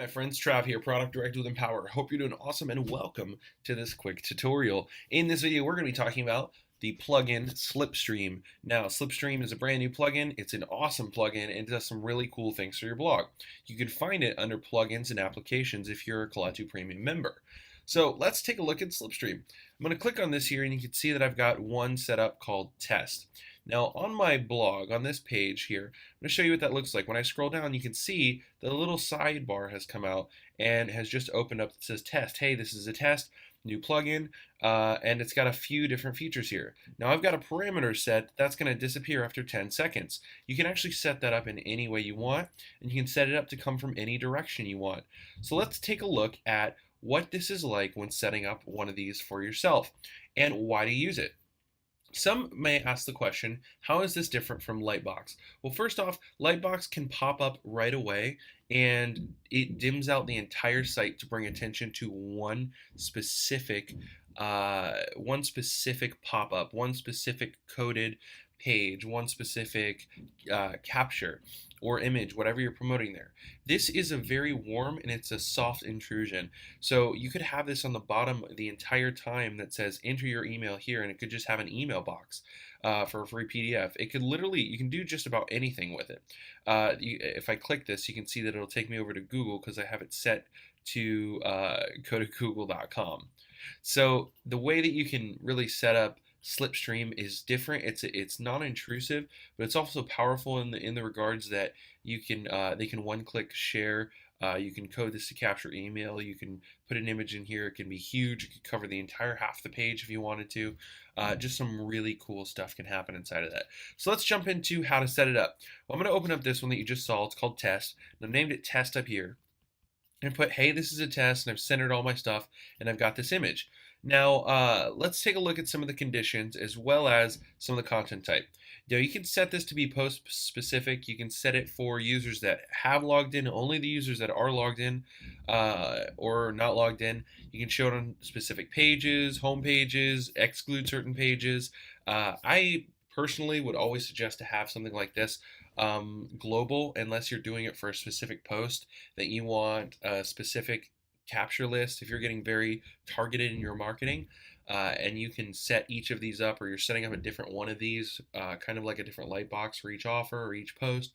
friends, Trav here, Product Director with Empower. Hope you're doing awesome and welcome to this quick tutorial. In this video, we're going to be talking about the plugin Slipstream. Now, Slipstream is a brand new plugin. It's an awesome plugin and it does some really cool things for your blog. You can find it under plugins and applications if you're a Colatu Premium member. So let's take a look at Slipstream. I'm going to click on this here and you can see that I've got one set up called test. Now on my blog, on this page here, I'm going to show you what that looks like. When I scroll down, you can see the little sidebar has come out and has just opened up that says test. Hey, this is a test, new plugin, and it's got a few different features here. Now I've got a parameter set that's going to disappear after 10 seconds. You can actually set that up in any way you want, and you can set it up to come from any direction you want. So let's take a look at what this is like when setting up one of these for yourself and why to use it. Some may ask the question, how is this different from Lightbox? Well, first off, Lightbox can pop up right away and it dims out the entire site to bring attention to one specific pop-up, one specific coded page, one specific capture or image, whatever you're promoting there. This is a very warm and it's a soft intrusion. So you could have this on the bottom the entire time that says enter your email here, and it could just have an email box for a free PDF. It could literally, you can do just about anything with it. If I click this, you can see that it'll take me over to Google because I have it set to go to google.com. So the way that you can really set up Slipstream is different. It's non-intrusive, but it's also powerful in the regards that you can they can one-click share. You can code this to capture email. You can put an image in here. It can be huge. It could cover the entire half the page if you wanted to. Just some really cool stuff can happen inside of that. So let's jump into how to set it up. Well, I'm going to open up this one that you just saw. It's called Test. And I've named it Test up here. And put, hey, this is a test, and I've centered all my stuff, and I've got this image. Now, let's take a look at some of the conditions as well as some of the content type. Now, you can set this to be post specific. You can set it for users that have logged in, only the users that are logged in or not logged in. You can show it on specific pages, home pages, exclude certain pages. I personally would always suggest to have something like this global, unless you're doing it for a specific post that you want a specific capture list. If you're getting very targeted in your marketing, and you can set each of these up, or you're setting up a different one of these, kind of like a different light box for each offer or each post,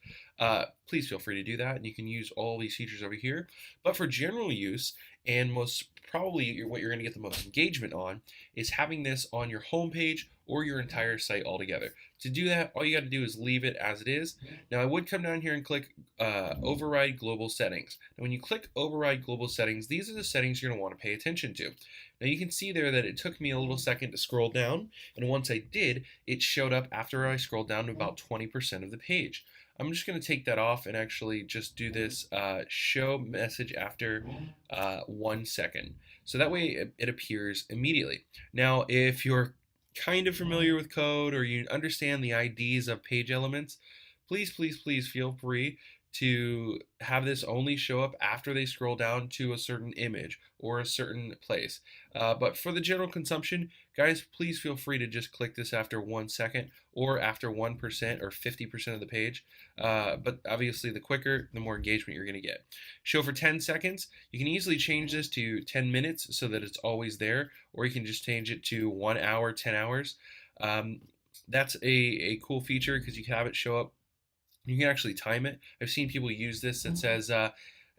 please feel free to do that, and you can use all these features over here. But for general use, and most probably what you're going to get the most engagement on, is having this on your home page or your entire site altogether. To do that, all you got to do is leave it as it is. Now, I would come down here and click Override Global Settings. Now, when you click Override Global Settings, these are the settings you're going to want to pay attention to. Now, you can see there that it took me a little second to scroll down, and once I did, it showed up after I scrolled down to about 20% of the page. I'm just going to take that off and actually just do this show message after 1 second. So that way it appears immediately. Now, if you're kind of familiar with code or you understand the IDs of page elements, please feel free to have this only show up after they scroll down to a certain image or a certain place. But for the general consumption, guys, please feel free to just click this after 1 second or after 1% or 50% of the page. But obviously the quicker, the more engagement you're going to get. Show for 10 seconds. You can easily change this to 10 minutes so that it's always there, or you can just change it to 1 hour, 10 hours. That's a cool feature because you can have it show up. You can actually time it. I've seen people use this that says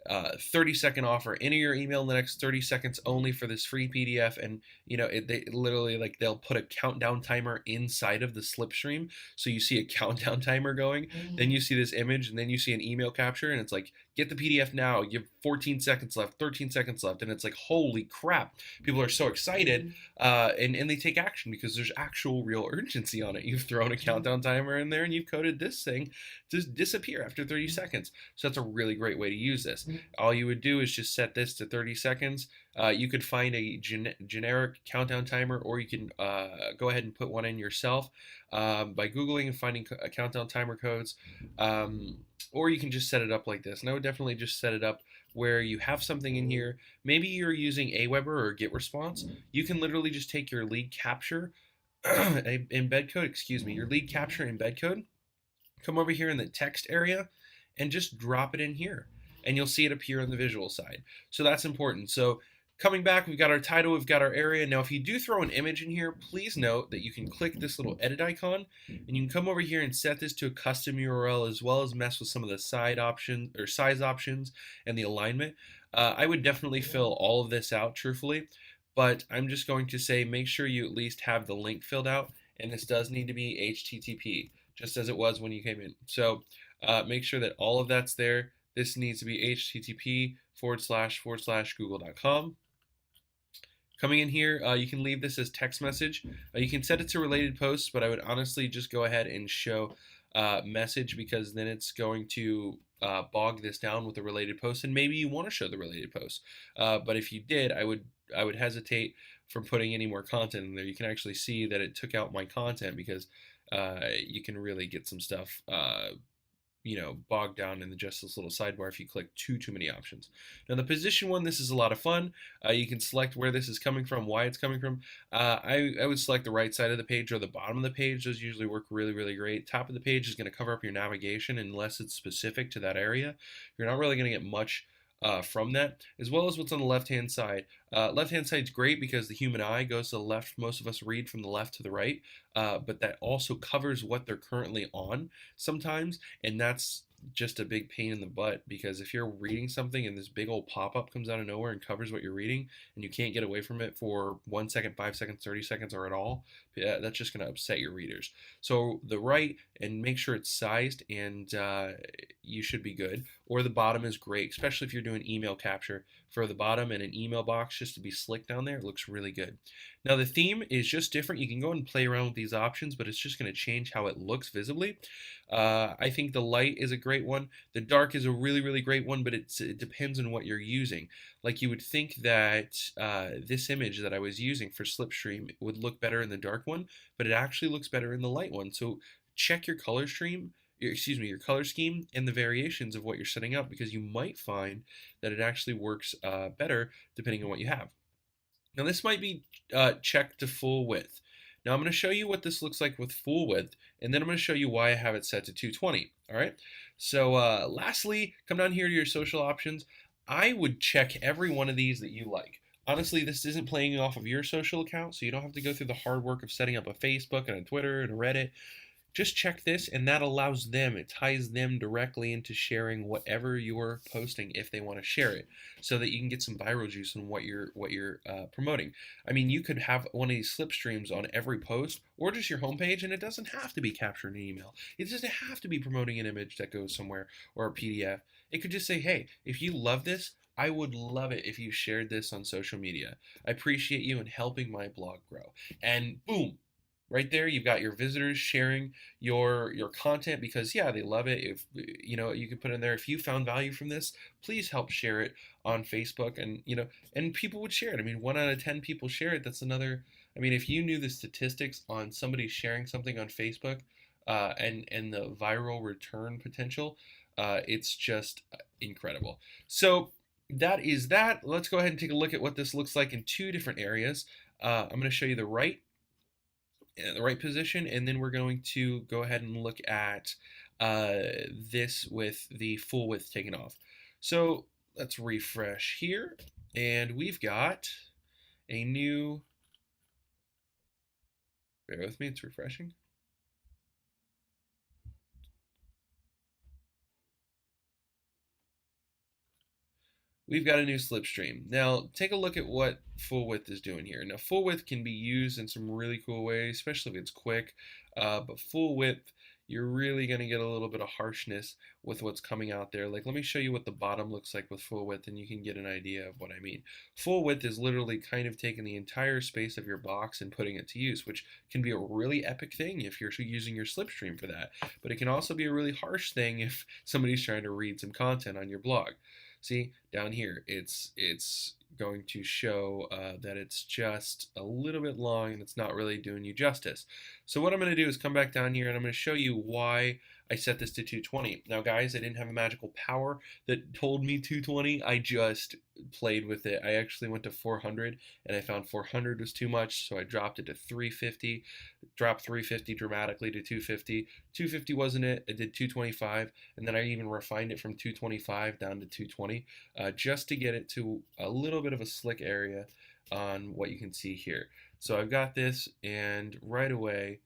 30-second offer. Enter your email in the next 30 seconds only for this free PDF, and you know they literally, like, they'll put a countdown timer inside of the Slipstream, so you see a countdown timer going. Then you see this image, and then you see an email capture, and it's like, get the PDF now. You have 14 seconds left, 13 seconds left, and it's like, holy crap! People are so excited, and they take action because there's actual real urgency on it. You've thrown a countdown timer in there, and you've coded this thing to disappear after 30 seconds. So that's a really great way to use this. All you would do is just set this to 30 seconds. You could find a generic countdown timer, or you can go ahead and put one in yourself by Googling and finding countdown timer codes. Or you can just set it up like this. And I would definitely just set it up where you have something in here. Maybe you're using Aweber or GetResponse. You can literally just take your lead capture embed code, your lead capture embed code, come over here in the text area and just drop it in here. and you'll see it appear on the visual side. So that's important. So coming back, we've got our title, we've got our area. Now, if you do throw an image in here, please note that you can click this little edit icon, and you can come over here and set this to a custom URL, as well as mess with some of the side options or size options and the alignment. I would definitely fill all of this out, truthfully, but I'm just going to say make sure you at least have the link filled out, and this does need to be HTTP, just as it was when you came in. So make sure that all of that's there. This needs to be http://google.com. Coming in here, you can leave this as text message. You can set it to related posts, but I would honestly just go ahead and show message, because then it's going to bog this down with the related post, and maybe you want to show the related post. But if you did, I would hesitate from putting any more content in there. You can actually see that it took out my content, because you can really get some stuff bogged down in just this little sidebar if you click too many options. Now, the position one, this is a lot of fun. You can select where this is coming from, why it's coming from. I would select the right side of the page or the bottom of the page. Those usually work really great. Top of the page is going to cover up your navigation unless it's specific to that area. You're not really going to get much from that, as well as what's on the left-hand side. Left-hand side is great because the human eye goes to the left. Most of us read from the left to the right, but that also covers what they're currently on sometimes, and that's just a big pain in the butt, because if you're reading something and this big old pop-up comes out of nowhere and covers what you're reading, and you can't get away from it for 1 second, 5 seconds, 30 seconds, or at all, that's just going to upset your readers. So the right, and make sure it's sized, and you should be good. Or the bottom is great, especially if you're doing email capture. For the bottom and an email box, just to be slick down there, it looks really good. Now, the theme is just different. You can go and play around with these options, but it's just going to change how it looks visibly. I think the light is a great one. The dark is a really great one, but it depends on what you're using. Like, you would think that this image that I was using for Slipstream would look better in the dark one, but it actually looks better in the light one. So check your color scheme and the variations of what you're setting up, because you might find that it actually works better depending on what you have. Now, this might be checked to full width. Now, I'm going to show you what this looks like with full width, and then I'm going to show you why I have it set to 220. All right. So lastly, come down here to your social options. I would check every one of these that you like. Honestly, this isn't playing off of your social account, so you don't have to go through the hard work of setting up a Facebook and a Twitter and a Reddit. Just check this, and that allows them, it ties them directly into sharing whatever you're posting if they want to share it, so that you can get some viral juice on what you're promoting. I mean, you could have one of these slipstreams on every post, or just your homepage, and it doesn't have to be capturing an email. It doesn't have to be promoting an image that goes somewhere or a PDF. It could just say, hey, if you love this, I would love it if you shared this on social media. I appreciate you in helping my blog grow. And boom, right there, you've got your visitors sharing your content, because yeah, they love it. If you can put in there, if you found value from this, please help share it on Facebook, and people would share it. I mean, 1 out of 10 people share it. That's another. I mean, if you knew the statistics on somebody sharing something on Facebook, and the viral return potential, it's just incredible. So that is that. Let's go ahead and take a look at what this looks like in 2 different areas. I'm going to show you the right position, and then we're going to go ahead and look at this with the full width taken off. So let's refresh here, and we've got a new, bear with me, it's refreshing. We've got a new slipstream. Now, take a look at what full width is doing here. Now, full width can be used in some really cool ways, especially if it's quick, but full width, you're really going to get a little bit of harshness with what's coming out there. Like, let me show you what the bottom looks like with full width, and you can get an idea of what I mean. Full width is literally kind of taking the entire space of your box and putting it to use, which can be a really epic thing if you're using your slipstream for that. But it can also be a really harsh thing if somebody's trying to read some content on your blog. See, down here, it's going to show that it's just a little bit long and it's not really doing you justice. So what I'm going to do is come back down here and I'm going to show you why I set this to 220. Now guys, I didn't have a magical power that told me 220. I just played with it. I actually went to 400 and I found 400 was too much, so I dropped it to 350, dropped 350 dramatically to 250. 250 wasn't it. I did 225, and then I even refined it from 225 down to 220 just to get it to a little bit of a slick area on what you can see here. So I've got this, and right away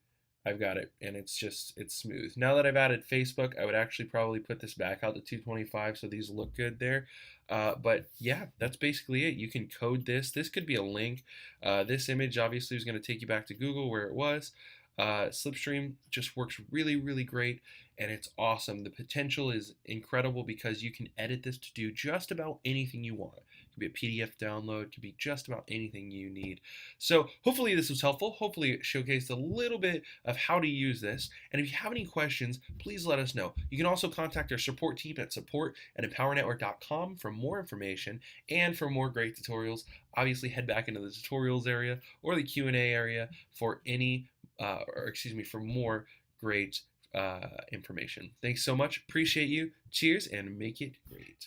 I've got it, and it's smooth. Now that I've added Facebook, I would actually probably put this back out to 225 so these look good there. But yeah, that's basically it. You can code this. This could be a link. This image obviously is going to take you back to Google where it was. Slipstream just works really, really great, and it's awesome. The potential is incredible because you can edit this to do just about anything you want. It could be a PDF download, it could be just about anything you need. So hopefully this was helpful. Hopefully it showcased a little bit of how to use this. And if you have any questions, please let us know. You can also contact our support team at support@empowernetwork.com for more information and for more great tutorials. Obviously head back into the tutorials area or the Q&A area for for more great information. Thanks so much. Appreciate you. Cheers and make it great.